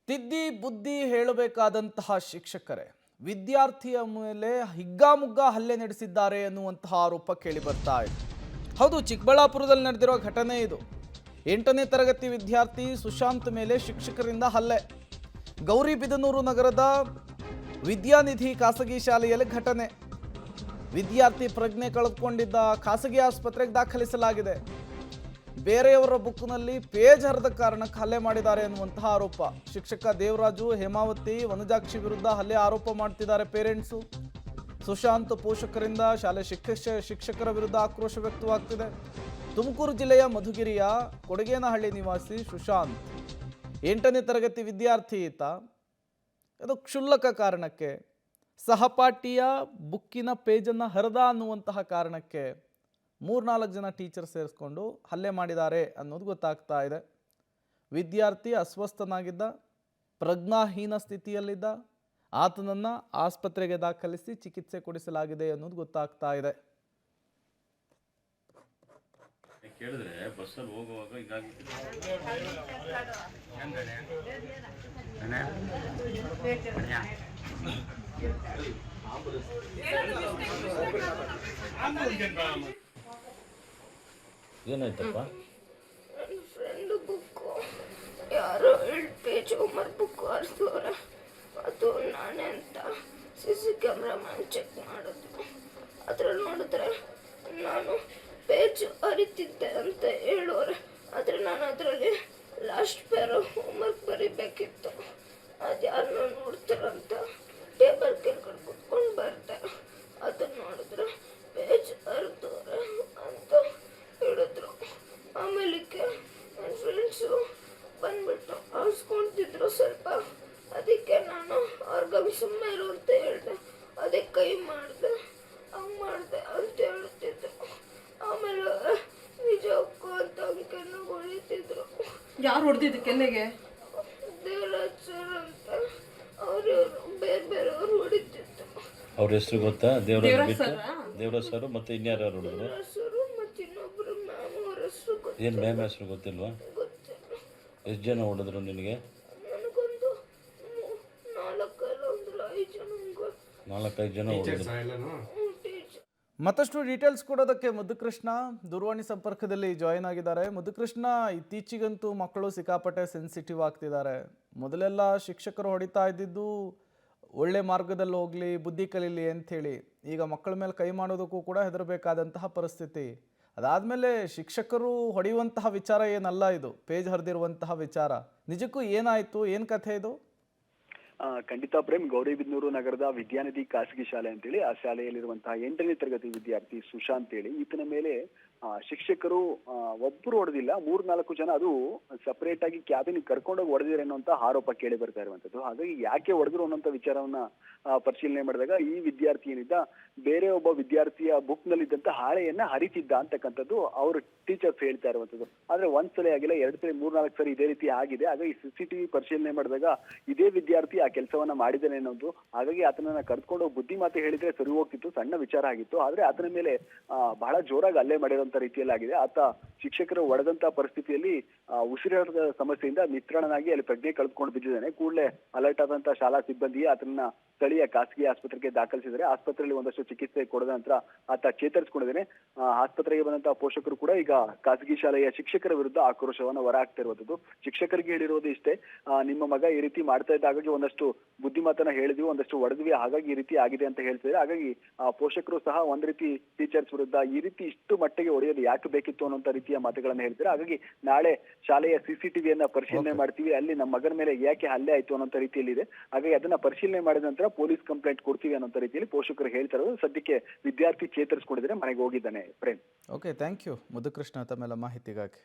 ತಿದ್ದಿ ಬುದ್ಧಿ ಹೇಳಬೇಕಾದಂತಹ ಶಿಕ್ಷಕರೇ ವಿದ್ಯಾರ್ಥಿಯ ಮೇಲೆ ಹಿಗ್ಗಾಮುಗ್ಗ ಹಲ್ಲೆ ನಡೆಸಿದ್ದಾರೆ ಎನ್ನುವಂತಹ ಆರೋಪ ಕೇಳಿ ಬರ್ತಾ ಇದೆ. ಹೌದು, ಚಿಕ್ಕಬಳ್ಳಾಪುರದಲ್ಲಿ ನಡೆದಿರೋ ಘಟನೆ ಇದು. 8ನೇ ತರಗತಿ ವಿದ್ಯಾರ್ಥಿ ಸುಶಾಂತ್ ಮೇಲೆ ಶಿಕ್ಷಕರಿಂದ ಹಲ್ಲೆ. ಗೌರಿಬಿದನೂರು ನಗರದ ವಿದ್ಯಾನಿಧಿ ಖಾಸಗಿ ಶಾಲೆಯಲ್ಲಿ ಘಟನೆ. ವಿದ್ಯಾರ್ಥಿ ಪ್ರಜ್ಞೆ ಕಳೆದುಕೊಂಡಿದ್ದ, ಖಾಸಗಿ ಆಸ್ಪತ್ರೆಗೆ ದಾಖಲಿಸಲಾಗಿದೆ. ಬೇರೆಯವರ ಬುಕ್ನಲ್ಲಿ ಪೇಜ್ ಹರಿದ ಕಾರಣಕ್ಕೆ ಹಲ್ಲೆ ಮಾಡಿದ್ದಾರೆ ಎನ್ನುವಂತಹ ಆರೋಪ. ಶಿಕ್ಷಕ ದೇವರಾಜು, ಹೇಮಾವತಿ, ವನಜಾಕ್ಷಿ ವಿರುದ್ಧ ಹಲ್ಲೆ ಆರೋಪ ಮಾಡ್ತಿದ್ದಾರೆ ಪೇರೆಂಟ್ಸು. ಸುಶಾಂತ್ ಪೋಷಕರಿಂದ ಶಾಲೆ ಶಿಕ್ಷಕರ ವಿರುದ್ಧ ಆಕ್ರೋಶ ವ್ಯಕ್ತವಾಗ್ತಿದೆ. ತುಮಕೂರು ಜಿಲ್ಲೆಯ ಮಧುಗಿರಿಯ ಕೊಡಗೇನಹಳ್ಳಿ ನಿವಾಸಿ ಸುಶಾಂತ್ 8ನೇ ತರಗತಿ ವಿದ್ಯಾರ್ಥಿ ಈತ. ಇದು ಕ್ಷುಲ್ಲಕ ಕಾರಣಕ್ಕೆ, ಸಹಪಾಠಿಯ ಬುಕ್ಕಿನ ಪೇಜನ್ನು ಹರಿದ ಅನ್ನುವಂತಹ ಕಾರಣಕ್ಕೆ 3-4 ಜನ ಟೀಚರ್ ಸೇರಿಸ್ಕೊಂಡು ಹಲ್ಲೆ ಮಾಡಿದ್ದಾರೆ ಅನ್ನೋದು ಗೊತ್ತಾಗ್ತಾ ಇದೆ. ವಿದ್ಯಾರ್ಥಿ ಅಸ್ವಸ್ಥನಾಗಿದ್ದ, ಪ್ರಜ್ಞಾಹೀನ ಸ್ಥಿತಿಯಲ್ಲಿದ್ದ. ಆತನನ್ನು ಆಸ್ಪತ್ರೆಗೆ ದಾಖಲಿಸಿ ಚಿಕಿತ್ಸೆ ಕೊಡಿಸಲಾಗಿದೆ ಅನ್ನೋದು ಗೊತ್ತಾಗ್ತಾ ಇದೆ. ಕೇಳಿದ್ರೆ ಬಸ್ಸಲ್ಲಿ ಹೋಗುವಾಗ ಏನಾಯ್ತಪ್ಪ? ನನ್ನ ಫ್ರೆಂಡ್ ಬುಕ್ಕು ಯಾರೋ 8 ಪೇಜ್ ಹೋಮ್ವರ್ಕ್ ಬುಕ್ ಹರಿಸೋರೆ. ಅದು ನಾನೇ ಅಂತ CC ಕ್ಯಾಮ್ರಾಮನ್ ಚೆಕ್ ಮಾಡಿದ್ರು. ಅದ್ರಲ್ಲಿ ನೋಡಿದ್ರೆ ನಾನು ಪೇಜ್ ಹರಿತಿದ್ದೆ ಅಂತ ಹೇಳೋರೆ. ಆದರೆ ನಾನು ಅದರಲ್ಲಿ ಲಾಸ್ಟ್ ಪೇರು ಹೋಮ್ವರ್ಕ್ ಬರಿಬೇಕಿತ್ತು. ಅದು ಯಾರನ್ನೋ ನೋಡ್ತಾರಂತ ಟೇಬಲ್ ಕೆಳಗಡೆ ಕುತ್ಕೊಂಡು ಬರ್ದೆ. ಅದನ್ನು ನೋಡಿದ್ರೆ ಪೇಜ್ ಹರಿದೋರೆ ಅಂತ ಹೇಳಿದ್ರು. ಆಮೇಲಿಕ್ಕೆ ನನ್ನ ಫ್ರೆಂಡ್ಸು ಬಂದ್ಬಿಟ್ಟು ಆರಿಸ್ಕೊಳ್ತಿದ್ರು ಸ್ವಲ್ಪ. ಅದಕ್ಕೆ ನಾನು ಅವ್ರಿಗೆ ಸುಮ್ಮನೆ ಇರು ಅಂತ ಹೇಳಿದೆ. ಅದಕ್ಕೆ ಕೈ ಮಾಡಿದೆ, ಹಂಗೆ ಮಾಡಿದೆ ಅಂತ ಹೇಳ್ತಿದ್ರು. ಆಮೇಲೆ ನಿಜಕ್ಕೂ ಅಂತ ಕೆನ್ನೆ ಹೊಡಿತಿದ್ರು. ಯಾರು ಹೊಡೆದಿದ್ದು ಕೆನ್ನೆಗೆ? ದೇವರಾಜ್ ಸರ್ ಅಂತ ಅವರು ಬೇರೆ ಬೇರೆಯವ್ರು ಹೊಡಿತಿದ್ರು. ಅವ್ರ ಹೆಸರು ಗೊತ್ತಾ? ದೇವರಾಜ್ ಸರ್ ಮತ್ತೆ ಇನ್ಯಾರು ಹೊಡೆದ್ರು? ಹೆಸರು ಮತ್ತು ಇನ್ನೊಬ್ರು ಮ್ಯಾಮ್ ಅವ್ರ ಹೆಸರು ಏನು ಮ್ಯಾಮ್ ಹೆಸರು ಗೊತ್ತಿಲ್ವಾ? ಗೊತ್ತಿಲ್ಲ. ಎಷ್ಟು ಜನ ಹೊಡೆದ್ರು ನಿನಗೆ? ನನಗೊಂದು 4-5 ಜನ 4-5 ಜನ ಹೊಡೆದ್ರು. ಟೀಚರ್. ಮತ್ತಷ್ಟು ಡೀಟೇಲ್ಸ್ ಕೊಡೋದಕ್ಕೆ ಮುದ್ದುಕೃಷ್ಣ ದೂರವಾಣಿ ಸಂಪರ್ಕದಲ್ಲಿ ಜಾಯಿನ್ ಆಗಿದ್ದಾರೆ. ಮುದ್ದುಕೃಷ್ಣ, ಇತ್ತೀಚೆಗಂತೂ ಮಕ್ಕಳು ಸಿಕ್ಕಾಪಟ್ಟೆ ಸೆನ್ಸಿಟಿವ್ ಆಗ್ತಿದ್ದಾರೆ. ಮೊದಲೆಲ್ಲ ಶಿಕ್ಷಕರು ಹೊಡಿತಾ ಇದ್ದಿದ್ದು ಒಳ್ಳೆ ಮಾರ್ಗದಲ್ಲಿ ಹೋಗಲಿ, ಬುದ್ಧಿ ಕಲೀಲಿ ಅಂಥೇಳಿ. ಈಗ ಮಕ್ಕಳ ಮೇಲೆ ಕೈ ಮಾಡೋದಕ್ಕೂ ಕೂಡ ಹೆದರಬೇಕಾದಂತಹ ಪರಿಸ್ಥಿತಿ. ಅದಾದಮೇಲೆ ಶಿಕ್ಷಕರು ಹೊಡೆಯುವಂತಹ ವಿಚಾರ ಏನಲ್ಲ, ಇದು ಪೇಜ್ ಹರಿದಿರುವಂತಹ ವಿಚಾರ. ನಿಜಕ್ಕೂ ಏನಾಯಿತು, ಏನು ಕಥೆ ಇದು? ಖಂಡಿತ ಪ್ರೇಮ್, ಗೌರಿಬಿದನೂರು ನಗರದ ವಿದ್ಯಾನಿಧಿ ಖಾಸಗಿ ಶಾಲೆ ಅಂತೇಳಿ ಆ ಶಾಲೆಯಲ್ಲಿರುವಂತಹ 8ನೇ ತರಗತಿ ವಿದ್ಯಾರ್ಥಿ ಸುಶಾಂತ್ ಹೇಳಿ ಈತನ ಮೇಲೆ ಶಿಕ್ಷಕರು ಒಬ್ಬರು ಹೊಡೆದಿಲ್ಲ, 3-4 ಜನ ಅದು ಸಪರೇಟ್ ಆಗಿ ಕ್ಯಾಬಿನ್ ಕರ್ಕೊಂಡೋಗಿ ಹೊಡೆದಿರ ಅನ್ನೋಂಥ ಆರೋಪ ಕೇಳಿ ಬರ್ತಾ ಇರುವಂತದ್ದು. ಹಾಗಾಗಿ ಯಾಕೆ ಹೊಡೆದ್ರು ಅನ್ನೋಂಥ ವಿಚಾರವನ್ನ ಪರಿಶೀಲನೆ ಮಾಡಿದಾಗ ಈ ವಿದ್ಯಾರ್ಥಿ ಏನಿದ್ದ ಬೇರೆ ಒಬ್ಬ ವಿದ್ಯಾರ್ಥಿಯ ಬುಕ್ ನಲ್ಲಿದ್ದಂತ ಹಾಳೆಯನ್ನ ಹರಿತಿದ್ದ ಅಂತಕ್ಕಂಥದ್ದು ಅವರು ಟೀಚರ್ಸ್ ಹೇಳ್ತಾ ಇರುವಂತದ್ದು. ಆದ್ರೆ ಒಂದ್ಸಲ ಆಗಿಲ್ಲ, 2 ಸರಿ 3-4 ಸರಿ ಇದೇ ರೀತಿ ಆಗಿದೆ. ಹಾಗಾಗಿ CCTV ಪರಿಶೀಲನೆ ಮಾಡಿದಾಗ ಇದೇ ವಿದ್ಯಾರ್ಥಿ ಆ ಕೆಲಸವನ್ನ ಮಾಡಿದ್ದಾನೆ ಅನ್ನೋದು. ಹಾಗಾಗಿ ಆತನನ್ನ ಕರ್ಕೊಂಡು ಬುದ್ಧಿ ಮಾತು ಹೇಳಿದ್ರೆ ಸರಿ ಹೋಗ್ತಿತ್ತು, ಸಣ್ಣ ವಿಚಾರ ಆಗಿತ್ತು. ಆದ್ರೆ ಆತನ ಮೇಲೆ ಬಹಳ ಜೋರಾಗಿ ಹಲ್ಲೆ ಮಾಡಿರುವಂತ ರೀತಿಯಲ್ಲಿ ಆಗಿದೆ. ಆತ ಶಿಕ್ಷಕರು ಹೊಡೆದಂತ ಪರಿಸ್ಥಿತಿಯಲ್ಲಿ ಉಸಿರಾಟದ ಸಮಸ್ಯೆಯಿಂದ ನಿತ್ರಾಣನಾಗಿ ಅಲ್ಲಿ ಪ್ರಜ್ಞೆ ಕಳೆದುಕೊಂಡು ಬಿದ್ದಿದ್ದಾನೆ. ಕೂಡಲೇ ಅಲರ್ಟ್ ಆದಂತ ಶಾಲಾ ಸಿಬ್ಬಂದಿ ಆತನನ್ನ ಸ್ಥಳೀಯ ಖಾಸಗಿ ಆಸ್ಪತ್ರೆಗೆ ದಾಖಲಿಸಿದರೆ ಆಸ್ಪತ್ರೆಯಲ್ಲಿ ಒಂದಷ್ಟು ಚಿಕಿತ್ಸೆ ಕೊಡದ ನಂತರ ಆತ ಚೇತರಿಸಿಕೊಂಡಿದ್ದಾನೆ. ಆಸ್ಪತ್ರೆಗೆ ಬಂದಂತಹ ಪೋಷಕರು ಕೂಡ ಈಗ ಖಾಸಗಿ ಶಾಲೆಯ ಶಿಕ್ಷಕರ ವಿರುದ್ಧ ಆಕ್ರೋಶವನ್ನು ಹೊರಹಾಕ್ತಿರುವಂತದ್ದು. ಶಿಕ್ಷಕರಿಗೆ ಹೇಳಿರೋದು ಇಷ್ಟೇ, ನಿಮ್ಮ ಮಗ ಈ ರೀತಿ ಮಾಡ್ತಾ ಇದ್ದ, ಹಾಗಾಗಿ ಒಂದಷ್ಟು ಬುದ್ಧಿಮಾತನ್ನ ಹೇಳಿದ್ವಿ, ಒಂದಷ್ಟು ಹೊಡೆದ್ವಿ, ಹಾಗಾಗಿ ಈ ರೀತಿ ಆಗಿದೆ ಅಂತ ಹೇಳ್ತಿದ್ದಾರೆ. ಹಾಗಾಗಿ ಪೋಷಕರು ಸಹ ಒಂದ್ ರೀತಿ ಟೀಚರ್ಸ್ ವಿರುದ್ಧ ಈ ರೀತಿ ಇಷ್ಟು ಮಟ್ಟಿಗೆ ಹೊಡೆಯೋದು ಯಾಕೆ ಬೇಕಿತ್ತು ಅನ್ನೋಂಥ ರೀತಿಯ ಮಾತುಗಳನ್ನ ಹೇಳ್ತಾರೆ. ಹಾಗಾಗಿ ನಾಳೆ ಶಾಲೆಯ CCTVಯನ್ನ ಪರಿಶೀಲನೆ ಮಾಡ್ತೀವಿ, ಅಲ್ಲಿ ನಮ್ಮ ಮಗನ ಮೇಲೆ ಯಾಕೆ ಹಲ್ಲೆ ಆಯ್ತು ಅನ್ನೋಂಥ ರೀತಿಯಲ್ಲಿ ಇದೆ. ಹಾಗಾಗಿ ಅದನ್ನ ಪರಿಶೀಲನೆ ಮಾಡಿದ ನಂತರ ಪೊಲೀಸ್ ಕಂಪ್ಲೇಂಟ್ ಕೊಡ್ತೀವಿ ಅನ್ನೋ ರೀತಿಯಲ್ಲಿ ಪೋಷಕರು ಹೇಳ್ತಾ ಇರೋದು. ಸದ್ಯಕ್ಕೆ ವಿದ್ಯಾರ್ಥಿ ಚೇತರಿಸಿಕೊಂಡಿದ್ರೆ ಮನೆಗೆ ಹೋಗಿದ್ದಾನೆ. Prem. Okay, thank you Muddukrishna ತಮ್ಮೆಲ್ಲ ಮಾಹಿತಿಗಾಗಿ.